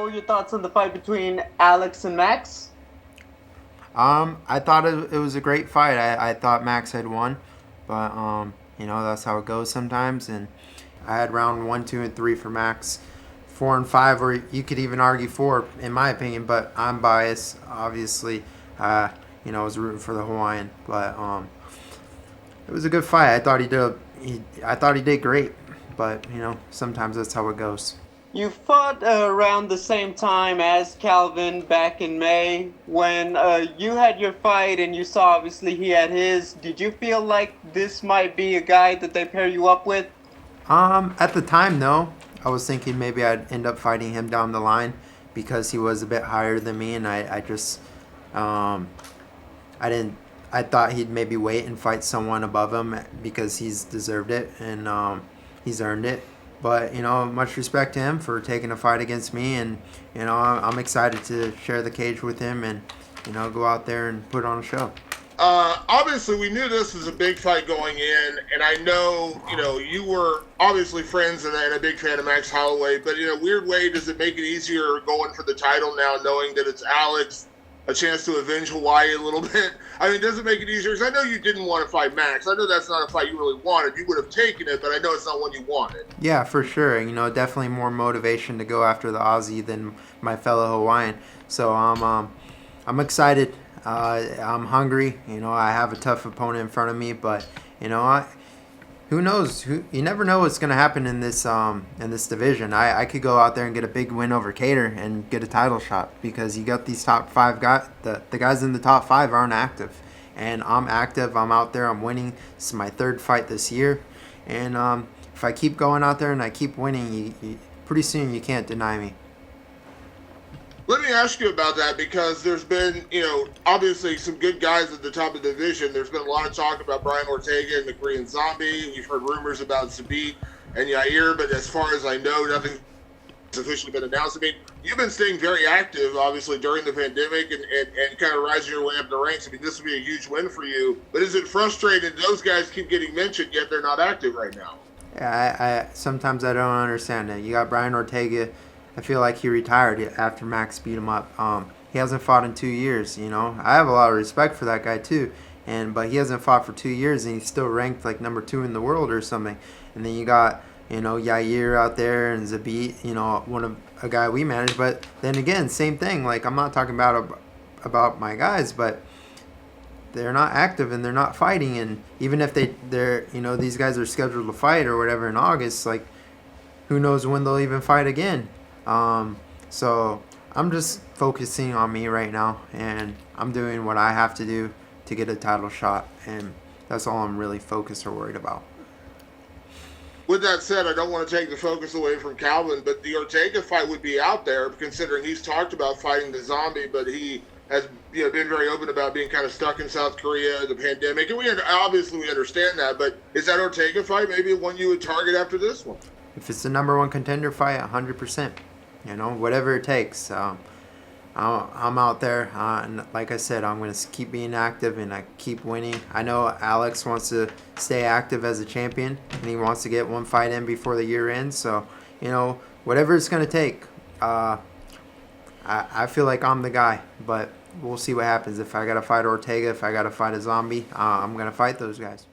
what were your thoughts on the fight between Alex and Max? I thought it was a great fight. I thought Max had won, but that's how it goes sometimes. And I had round 1, 2, and 3 for Max, 4 and 5, or you could even argue 4, in my opinion. But I'm biased, obviously. I was rooting for the Hawaiian, but it was a good fight. I thought he did great, but sometimes that's how it goes. You fought around the same time as Calvin back in May. When you had your fight and you saw obviously he had his, did you feel like this might be a guy that they pair you up with? At the time, no. I was thinking maybe I'd end up fighting him down the line because he was a bit higher than me, and I thought he'd maybe wait and fight someone above him because he's deserved it and he's earned it. But, much respect to him for taking a fight against me. And, I'm excited to share the cage with him and, go out there and put on a show. Obviously, we knew this was a big fight going in. And I know, you were obviously friends and a big fan of Max Holloway. But in a weird way, does it make it easier going for the title now, knowing that it's Alex, a chance to avenge Hawaii a little bit? I mean, does it make it easier? Because I know you didn't want to fight Max. I know that's not a fight you really wanted. You would have taken it, but I know it's not one you wanted. Yeah, for sure. Definitely more motivation to go after the Aussie than my fellow Hawaiian. So I'm excited. I'm hungry. I have a tough opponent in front of me, but who knows? You never know what's going to happen in this division. I could go out there and get a big win over Cater and get a title shot because you got these top 5 guys. The guys in the top 5 aren't active, and I'm active. I'm out there. I'm winning. This is my 3rd fight this year, and if I keep going out there and I keep winning, pretty soon you can't deny me. Let me ask you about that because there's been, obviously some good guys at the top of the division. There's been a lot of talk about Brian Ortega and the Korean Zombie. We've heard rumors about Zabit and Yair, but as far as I know, nothing's officially been announced. I mean, you've been staying very active, obviously, during the pandemic and kind of rising your way up the ranks. I mean, this would be a huge win for you. But is it frustrating those guys keep getting mentioned, yet they're not active right now? Yeah, sometimes I don't understand it. You got Brian Ortega. I feel like he retired after Max beat him up. He hasn't fought in 2 years, I have a lot of respect for that guy too, but he hasn't fought for 2 years and he's still ranked like number 2 in the world or something. And then you got, Yair out there and Zabit, a guy we manage. But then again, same thing. Like, I'm not talking about my guys, but they're not active and they're not fighting. And even if they're these guys are scheduled to fight or whatever in August, like, who knows when they'll even fight again. So I'm just focusing on me right now, and I'm doing what I have to do to get a title shot, and that's all I'm really focused or worried about. With that said, I don't want to take the focus away from Calvin, but the Ortega fight would be out there considering he's talked about fighting the Zombie, but he has been very open about being kind of stuck in South Korea, the pandemic, and we understand that, but is that Ortega fight maybe one you would target after this one? If it's the number 1 contender fight, 100%. Whatever it takes. I'm out there, and like I said, I'm going to keep being active and I keep winning. I know Alex wants to stay active as a champion, and he wants to get one fight in before the year ends. So, whatever it's going to take, I feel like I'm the guy, but we'll see what happens. If I got to fight Ortega, if I got to fight a Zombie, I'm going to fight those guys.